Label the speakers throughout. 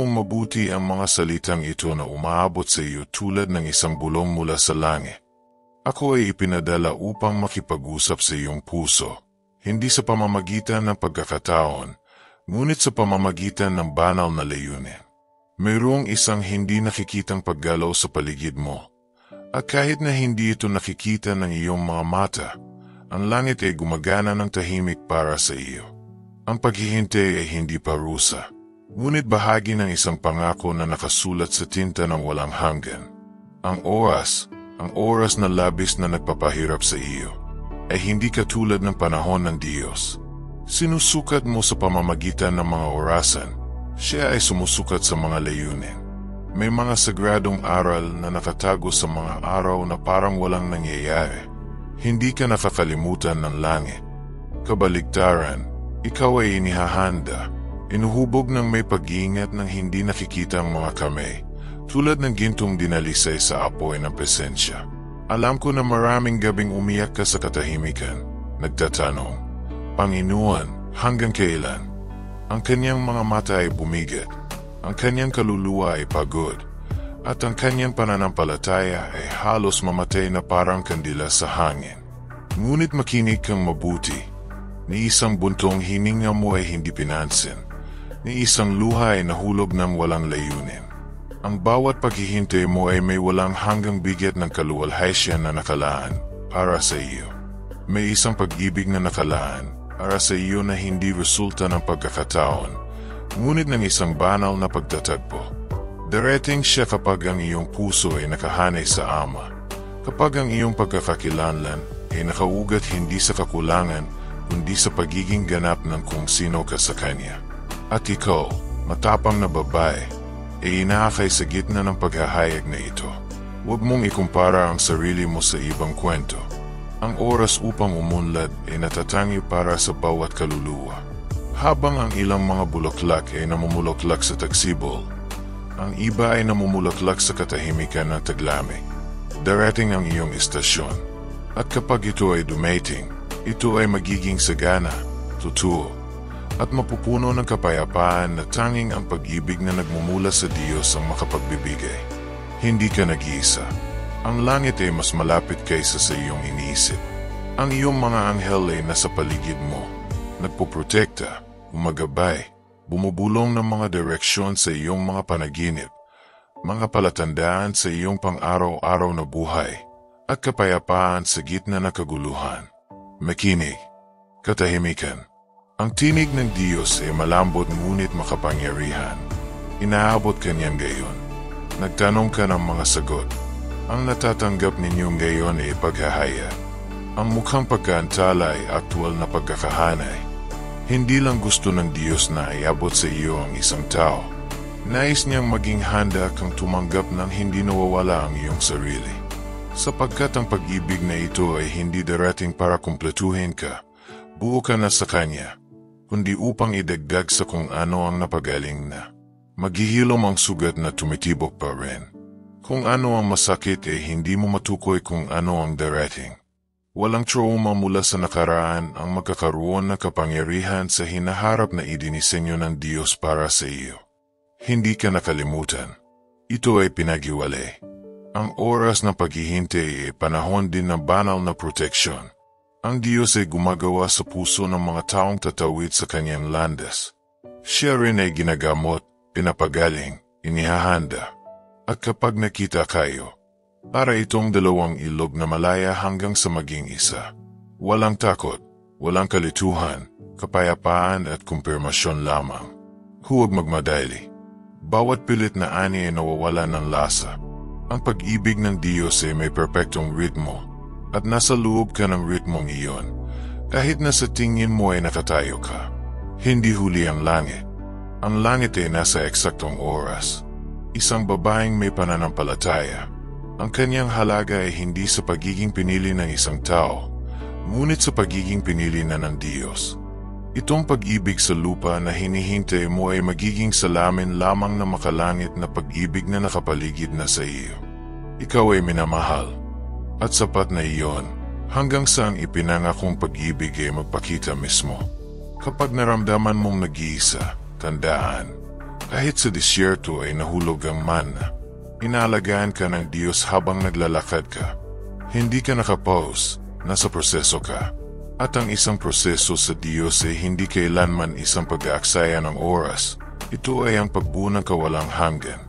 Speaker 1: mong mabuti ang mga salitang ito na umaabot sa iyo tulad ng isang bulong mula sa langit. Ako ay ipinadala upang makipag-usap sa iyong puso, hindi sa pamamagitan ng pagkakataon, ngunit sa pamamagitan ng banal na layunin. Mayroong isang hindi nakikitang paggalaw sa paligid mo, at kahit na hindi ito nakikita ng iyong mga mata, ang langit ay gumagana ng tahimik para sa iyo. Ang paghihintay ay hindi parusa, ngunit bahagi ng isang pangako na nakasulat sa tinta ng walang hanggan. Ang oras na labis na nagpapahirap sa iyo, ay hindi katulad ng panahon ng Diyos. Sinusukat mo sa pamamagitan ng mga orasan, siya ay sumusukat sa mga layunin. May mga sagradong aral na nakatago sa mga araw na parang walang nangyayari. Hindi ka nakakalimutan ng langit. Kabaligtaran, ikaw ay inihahanda, inuhubog ng may pag-iingat ng hindi nakikita ang mga kamay, tulad ng gintong dinalisay sa apoy ng presensya. Alam ko na maraming gabing umiyak ka sa katahimikan, nagtatanong, Panginoon, hanggang kailan? Ang kanyang mga mata ay bumigat, ang kanyang kaluluwa ay pagod, at ang kanyang pananampalataya ay halos mamatay na parang kandila sa hangin. Ngunit makinig kang mabuti, ni isang buntong hininga mo ay hindi pinansin, ni isang luha ay nahulog ng walang layunin. Ang bawat paghihintay mo ay may walang hanggang bigat ng kaluwalhatian na nakalaan para sa iyo. May isang pag-ibig na nakalaan para sa iyo na hindi resulta ng pagkakataon, ngunit ng isang banal na pagtatagpo. Darating siya kapag ang iyong puso ay nakahanay sa Ama, kapag ang iyong pagkakakilanlan ay nakaugat hindi sa kakulangan, kundi sa pagiging ganap ng kung sino ka sa Kanya. At ikaw, matapang na babae, ay inaakay sa gitna ng paghahayag na ito. Huwag mong ikumpara ang sarili mo sa ibang kwento. Ang oras upang umunlad ay natatangi para sa bawat kaluluwa. Habang ang ilang mga bulaklak ay namumulaklak sa tagsibol, ang iba ay namumulaklak sa katahimikan ng taglamig. Darating ang iyong istasyon. At kapag ito ay dumating, ito ay magiging sagana, totoo, at mapupuno ng kapayapaan na tanging ang pag-ibig na nagmumula sa Diyos ang makapagbibigay. Hindi ka nag-iisa. Ang langit ay mas malapit kaysa sa iyong iniisip. Ang iyong mga anghel ay nasa paligid mo, nagpoprotekta, umagabay, bumubulong ng mga direksyon sa iyong mga panaginip, mga palatandaan sa iyong pang-araw-araw na buhay, at kapayapaan sa gitna ng kaguluhan. Makinig, katahimikan. Ang tinig ng Diyos ay malambot ngunit makapangyarihan. Inaabot ka niyan gayon. Nagtanong ka ng mga sagot. Ang natatanggap ninyong gayon ay paghahaya. Ang mukhang pagkaantala ay aktwal na pagkakahanay. Hindi lang gusto ng Diyos na iabot sa iyo ang isang tao. Nais niyang maging handa kang tumanggap ng hindi nawawala ang iyong sarili. Sapagkat ang pag-ibig na ito ay hindi darating para kumpletuhin ka, buo ka na sa Kanya, kundi upang idagdag sa kung ano ang napagaling na. Maghihilom ang sugat na tumitibok pa rin. Kung ano ang masakit ay hindi mo matukoy kung ano ang darating. Walang trauma mula sa nakaraan ang magkakaroon ng kapangyarihan sa hinaharap na idinisenyo ng Diyos para sa iyo. Hindi ka nakalimutan. Ito ay pinaghiwalay. Ang oras ng paghihintay ay panahon din ng banal na proteksyon. Ang Diyos ay gumagawa sa puso ng mga taong tatawid sa kanyang landas. Siya rin ay ginagamot, pinapagaling, inihahanda. At kapag nakita kayo, para itong dalawang ilog na malaya hanggang sa maging isa. Walang takot, walang kalituhan, kapayapaan at kumpirmasyon lamang. Huwag magmadali. Bawat pilit na ani ay nawawala ng lasa. Ang pag-ibig ng Diyos ay may perpektong ritmo. At nasa loob ka ng ritmong iyon, kahit na sa tingin mo ay nakatayo ka. Hindi huli ang langit. Ang langit ay nasa eksaktong oras. Isang babaeng may pananampalataya. Ang kanyang halaga ay hindi sa pagiging pinili ng isang tao, ngunit sa pagiging pinili na ng Diyos. Itong pag-ibig sa lupa na hinihintay mo ay magiging salamin lamang na makalangit na pag-ibig na nakapaligid na sa iyo. Ikaw ay minamahal. At sapat na iyon, hanggang sa ang ipinangakong pag-ibig ay magpakita mismo. Kapag naramdaman mong nag-iisa, tandaan, Kahit sa disyerto ay nahulog ang manna. Inaalagaan ka ng Diyos habang naglalakad ka. Hindi ka nakapause, nasa proseso ka. At ang isang proseso sa Diyos ay hindi kailanman isang pag-aaksaya ng oras. Ito ay ang pagbuo ng kawalang hanggan.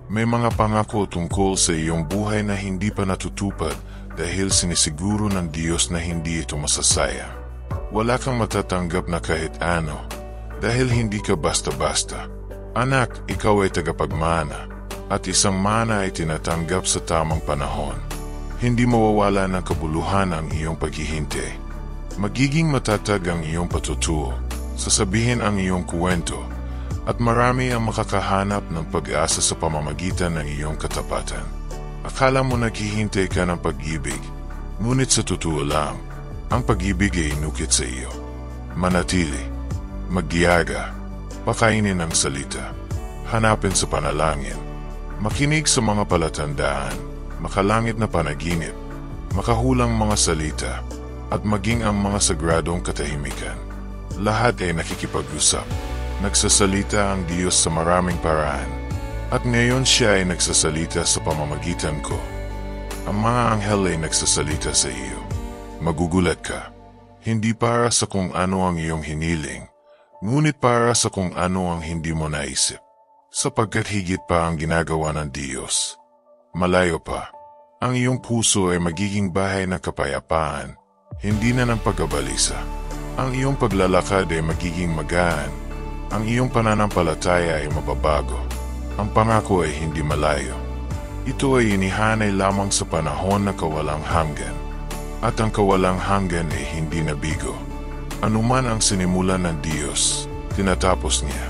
Speaker 1: May mga pangako tungkol sa iyong buhay na hindi pa natutupad dahil sinisiguro ng Diyos na hindi ito masasayang. Wala kang matatanggap na kahit ano dahil hindi ka basta-basta. Anak, ikaw ay tagapagmana. At isang mana ay tinatanggap sa tamang panahon. Hindi mawawala ng kabuluhan ang iyong paghihintay. Magiging matatag ang iyong patutuo, sasabihin ang iyong kwento, at marami ang makakahanap ng pag-asa sa pamamagitan ng iyong katapatan. Akala mo naghihintay ka ng pag-ibig, ngunit sa totoo lang, ang pag-ibig ay inukit sa iyo. Manatili, maggiyaga, pakainin ang salita, hanapin sa panalangin. Makinig sa mga palatandaan, makalangit na panaginip, makahulang mga salita, at maging ang mga sagradong katahimikan. Lahat ay nakikipag-usap. Nagsasalita ang Diyos sa maraming paraan, at ngayon siya ay nagsasalita sa pamamagitan ko. Ang mga anghel ay nagsasalita sa iyo. Magugulat ka, hindi para sa kung ano ang iyong hiniling, ngunit para sa kung ano ang hindi mo naisip. Sapagkat higit pa ang ginagawa ng Diyos. Malayo pa, ang iyong puso ay magiging bahay ng kapayapaan, hindi na ng pagkabalisa. Ang iyong paglalakad ay magiging magaan. Ang iyong pananampalataya ay mababago. Ang pangako ay hindi malayo. Ito ay inihanay lamang sa panahon ng kawalang hanggan. At ang kawalang hanggan ay hindi nabigo. Anuman ang sinimulan ng Diyos, tinatapos niya.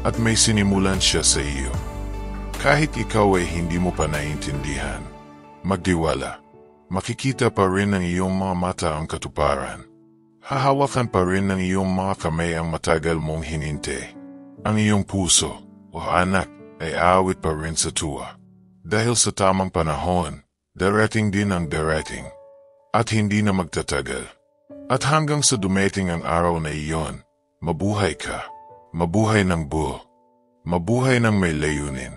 Speaker 1: At may sinimulan siya sa iyo. Kahit ikaw ay hindi mo pa naiintindihan, magdiwala. Makikita pa rin ng iyong mga mata ang katuparan. Hahawakan pa rin ng iyong mga kamay ang matagal mong hinintay. Ang iyong puso, o anak, ay aawit pa rin sa tuwa. Dahil sa tamang panahon, darating din ang darating. At hindi na magtatagal. At hanggang sa dumating ang araw na iyon, mabuhay ka. Mabuhay ng buo. Mabuhay ng may layunin.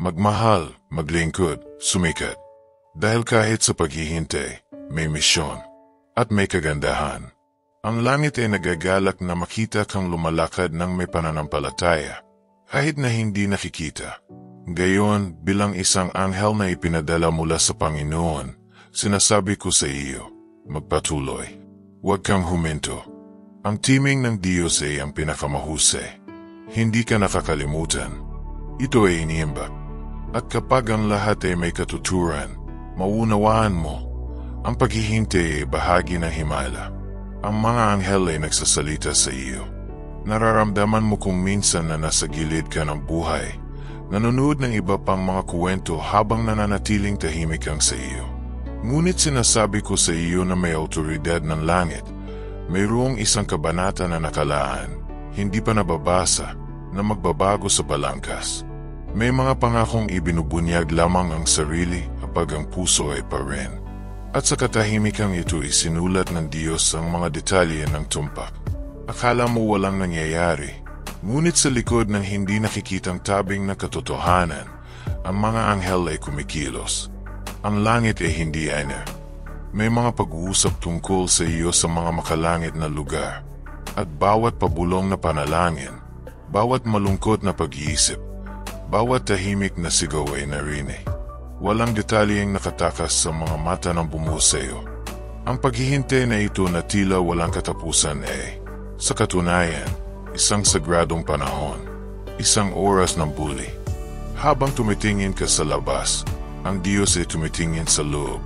Speaker 1: Magmahal, maglingkod, sumikat. Dahil kahit sa paghihintay, may misyon. At may kagandahan. Ang langit ay nagagalak na makita kang lumalakad ng may pananampalataya. Kahit na hindi nakikita. Gayon, bilang isang anghel na ipinadala mula sa Panginoon, sinasabi ko sa iyo, magpatuloy. Huwag kang huminto. Ang timing ng Diyos ay ang pinakamahusay. Hindi ka nakakalimutan. Ito ay iniimbak. At kapag ang lahat ay may katuturan, maunawaan mo, ang paghihintay ay bahagi ng himala. Ang mga anghel ay nagsasalita sa iyo. Nararamdaman mo kung minsan na nasa gilid ka ng buhay, nanonood ng iba pang mga kwento habang nananatiling tahimik ang sa iyo. Ngunit sinasabi ko sa iyo na may autoridad ng langit. Mayroong isang kabanata na nakalaan, hindi pa nababasa, na magbabago sa balangkas. May mga pangakong ibinubunyag lamang ang sarili kapag ang puso ay pa rin. At sa katahimikang ito isinulat ng Diyos ang mga detalye ng tumpak. Akala mo walang nangyayari, ngunit sa likod ng hindi nakikitang tabing na katotohanan, ang mga anghel ay kumikilos. Ang langit ay hindi ana. May mga pag-uusap tungkol sa iyo sa mga makalangit na lugar. At bawat pabulong na panalangin, bawat malungkot na pag-iisip, bawat tahimik na sigaw ay narinig. Walang detalyeng nakatakas sa mga mata ng bumuo sa iyo. Ang paghihintay na ito na tila walang katapusan ay, sa katunayan, isang sagradong panahon, isang oras ng buli. Habang tumitingin ka sa labas, ang Diyos ay tumitingin sa loob.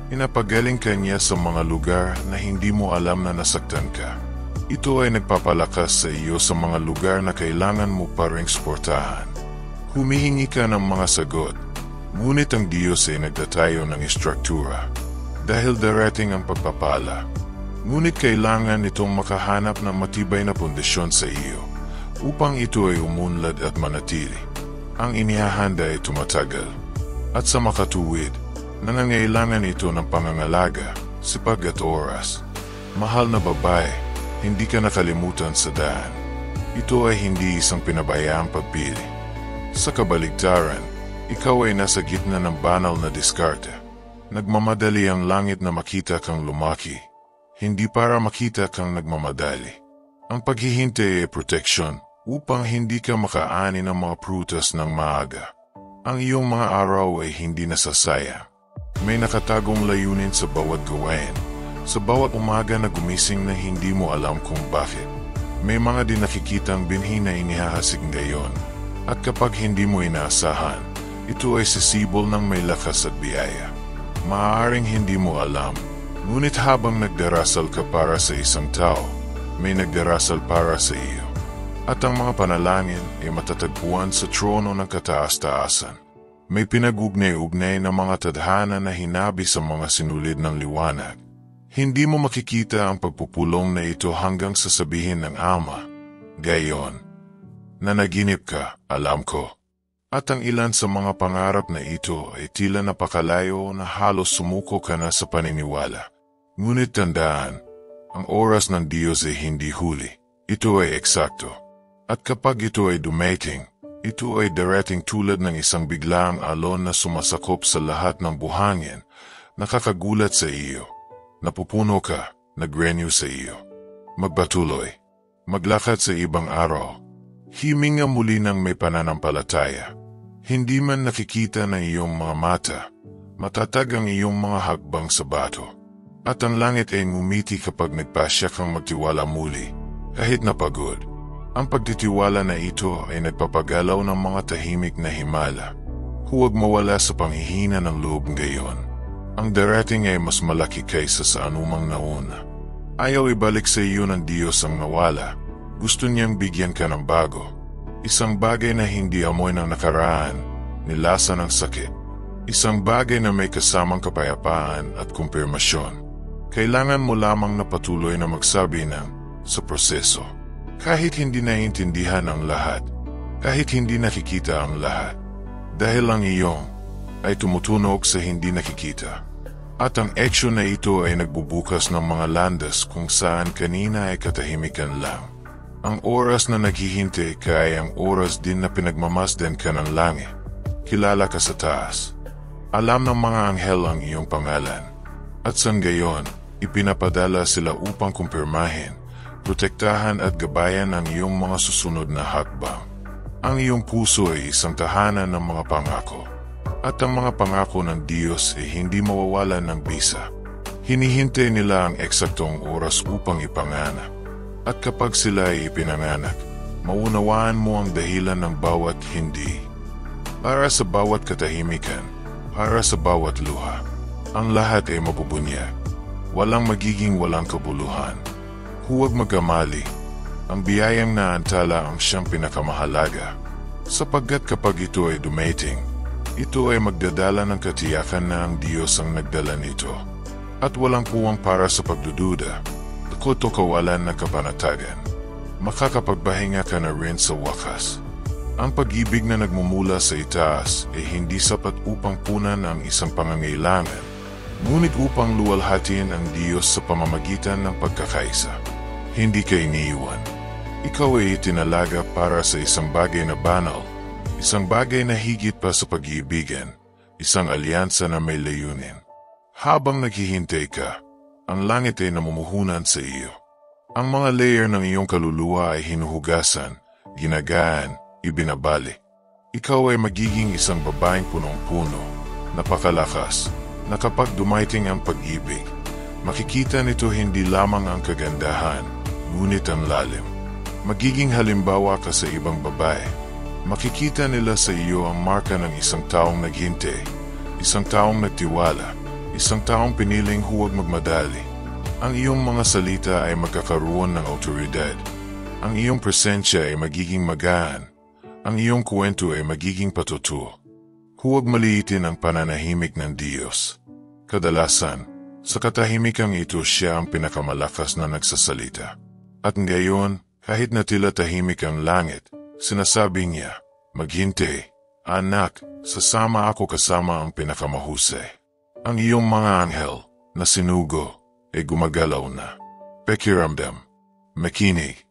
Speaker 1: Inapagaling ka niya sa mga lugar na hindi mo alam na nasaktan ka. Ito ay nagpapalakas sa iyo sa mga lugar na kailangan mo pa ring suportahan. Humihingi ka ng mga sagot, ngunit ang Diyos ay nagtatayo ng istruktura. Dahil darating ang pagpapala, ngunit kailangan itong makahanap ng matibay na pundasyon sa iyo upang ito ay umunlad at manatili. Ang inihahanda ay tumatagal. At sa makatuwid, nangangailangan ito ng pangangalaga, sipag at oras. Mahal na babae, hindi ka nakalimutan sa daan. Ito ay hindi isang pinabayaang pagpili. Sa kabaligtaran, ikaw ay nasa gitna ng banal na diskarte. Nagmamadali ang langit na makita kang lumaki, hindi para makita kang nagmamadali. Ang paghihintay ay proteksyon upang hindi ka makaani ng mga prutas ng maaga. Ang iyong mga araw ay hindi nasasayang. May nakatagong layunin sa bawat gawain, sa bawat umaga na gumising na hindi mo alam kung bakit. May mga din nakikitang binhi na inihahasig ngayon, at kapag hindi mo inaasahan, ito ay sisibol ng may lakas at biyaya. Maaaring hindi mo alam, ngunit habang nagdarasal ka para sa isang tao, may nagdarasal para sa iyo. At ang mga panalangin ay matatagpuan sa trono ng kataas-taasan. May pinag-ugnay-ugnay na mga tadhana na hinabi sa mga sinulid ng liwanag. Hindi mo makikita ang pagpupulong na ito hanggang sasabihin ng Ama, gayon. Nanaginip ka, alam ko. At ang ilan sa mga pangarap na ito ay tila napakalayo na halos sumuko ka na sa paniniwala. Ngunit tandaan, ang oras ng Diyos ay hindi huli. Ito ay eksakto. At kapag ito ay dumating, ito ay darating tulad ng isang biglaang alon na sumasakop sa lahat ng buhangin, nakakagulat sa iyo. Napupuno ka, nag-renew sa iyo. Magpatuloy, maglakad sa ibang araw. Himinga muli ng may pananampalataya. Hindi man nakikita ng iyong mga mata, matatag ang iyong mga hakbang sa bato. At ang langit ay ngumiti kapag nagpasya kang magtiwala muli, kahit napagod. Ang pagtitiwala na ito ay nagpapagalaw ng mga tahimik na himala. Huwag mawala sa panghihina ng loob ngayon. Ang darating ay mas malaki kaysa sa anumang nauna. Ayaw ibalik sa iyo ng Diyos ang nawala. Gusto niyang bigyan ka ng bago. Isang bagay na hindi amoy ng nakaraan, nilasa ng sakit. Isang bagay na may kasamang kapayapaan at kumpirmasyon. Kailangan mo lamang na patuloy na magsabi ng sa proseso. Kahit hindi naiintindihan ang lahat, kahit hindi nakikita ang lahat, dahil ang iyong ay tumutunog sa hindi nakikita. At ang aksyon na ito ay nagbubukas ng mga landas kung saan kanina ay katahimikan lang. Ang oras na naghihintay ka ay ang oras din na pinagmamasdan ka ng langit. Kilala ka sa taas. Alam ng mga anghel ang iyong pangalan. At sa gayon, ipinapadala sila upang kumpirmahin, protektahan at gabayan ang iyong mga susunod na hakbang. Ang iyong puso ay isang tahanan ng mga pangako. At ang mga pangako ng Diyos ay hindi mawawalan ng bisa. Hinihintay nila ang eksaktong oras upang ipanganak. At kapag sila ay ipinanganak, maunawaan mo ang dahilan ng bawat hindi. Para sa bawat katahimikan, para sa bawat luha, ang lahat ay mabubunyag. Walang magiging walang kabuluhan. Huwag magkamali, ang biyayang naantala ang siyang pinakamahalaga. Sapagkat kapag ito ay dumating, ito ay magdadala ng katiyakan na ang Diyos ang nagdala nito. At walang puwang para sa pagdududa, takot o kawalan ng kapanatagan. Makakapagpahinga ka na rin sa wakas. Ang pag-ibig na nagmumula sa itaas ay hindi sapat upang punan ang isang pangangailangan, ngunit upang luwalhatiin ang Diyos sa pamamagitan ng pagkakaisa. Hindi ka iniiwan. Ikaw ay itinalaga para sa isang bagay na banal, isang bagay na higit pa sa pag-iibigan, isang alyansa na may layunin. Habang naghihintay ka, ang langit ay namumuhunan sa iyo. Ang mga layer ng iyong kaluluwa ay hinuhugasan, ginagaan, ibinabalik. Ikaw ay magiging isang babaeng punong-puno, napakalakas, na kapag dumaiting ang pag-ibig, makikita nito hindi lamang ang kagandahan, ngunit ang lalim. Magiging halimbawa ka sa ibang babae. Makikita nila sa iyo ang marka ng isang taong naghintay, isang taong nagtiwala, isang taong piniling huwag magmadali. Ang iyong mga salita ay magkakaroon ng awtoridad. Ang iyong presensya ay magiging magaan. Ang iyong kwento ay magiging patutuo. Huwag maliitin ang pananahimik ng Diyos. Kadalasan, sa katahimikang ito siya ang pinakamalakas na nagsasalita. At ngayon, kahit na tila tahimik ang langit, sinasabi niya, maghintay, anak, sasama ako kasama ang pinakamahusay. Ang iyong mga anghel, na sinugo, ay gumagalaw na. Pakiramdam, makinig,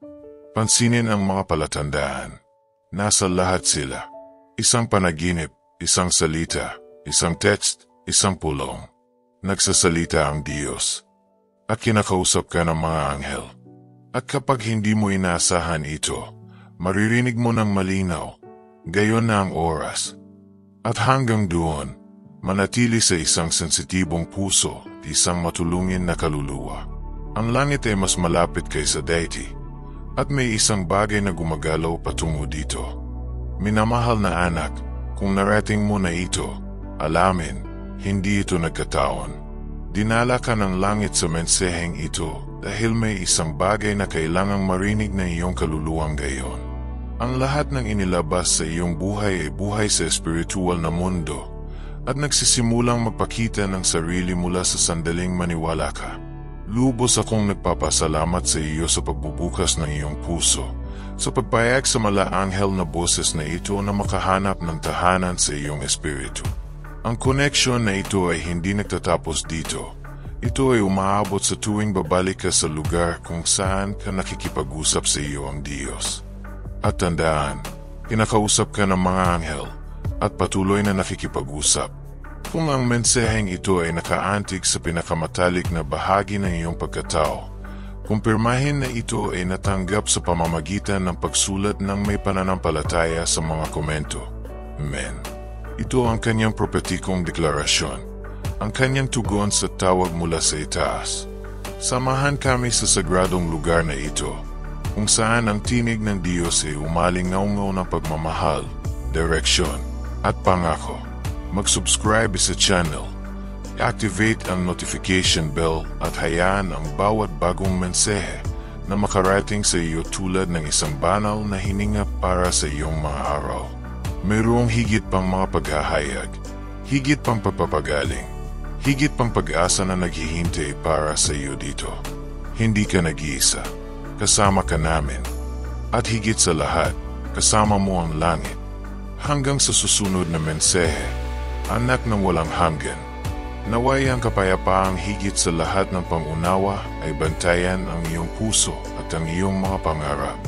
Speaker 1: pansinin ang mga palatandaan. Nasa lahat sila. Isang panaginip, isang salita, isang text, isang pulong. Nagsasalita ang Diyos. At kinakausap ka ng mga anghel. At kapag hindi mo inaasahan ito, maririnig mo ng malinaw, gayon na ang oras. At hanggang doon, manatili sa isang sensitibong puso, isang matulungin na kaluluwa. Ang langit ay mas malapit kaysa deity, at may isang bagay na gumagalaw patungo dito. Minamahal na anak, kung narating mo na ito, alamin, hindi ito nagkataon. Dinala ka ng langit sa mensaheng ito dahil may isang bagay na kailangang marinig na iyong kaluluwang gayon. Ang lahat ng inilabas sa iyong buhay ay buhay sa espiritual na mundo at nagsisimulang magpakita ng sarili mula sa sandaling maniwala ka. Lubos akong nagpapasalamat sa iyo sa pagbubukas ng iyong puso, sa pagpayag sa malaanghel na boses na ito na makahanap ng tahanan sa iyong espiritu. Ang koneksyon na ito ay hindi nagtatapos dito. Ito ay umaabot sa tuwing babalik ka sa lugar kung saan ka nakikipag-usap sa iyo ang Diyos. At tandaan, kinakausap ka ng mga anghel at patuloy na nakikipag-usap. Kung ang mensaheng ito ay nakaantig sa pinakamatalik na bahagi ng iyong pagkatao, kumpirmahin na ito ay natanggap sa pamamagitan ng pagsulat ng may pananampalataya sa mga komento. Amen. Ito ang kanyang prophetikong deklarasyon, ang kanyang tugon sa tawag mula sa itaas. Samahan kami sa sagradong lugar na ito, kung saan ang tinig ng Diyos ay umalingaw-ngaw ng pagmamahal, direksyon, at pangako. Mag-subscribe sa channel, i-activate ang notification bell at hayaan ang bawat bagong mensahe na makarating sa iyo tulad ng isang banal na hininga para sa iyong mga araw. Mayroong higit pang mga paghahayag, higit pang pagpapagaling, higit pang pag-asa na naghihintay para sa iyo dito. Hindi ka nag-iisa, kasama ka namin, at higit sa lahat, kasama mo ang langit. Hanggang sa susunod na mensahe, anak ng walang hanggan, naway ang kapayapaang higit sa lahat ng pangunawa ay bantayan ang iyong puso at ang iyong mga pangarap.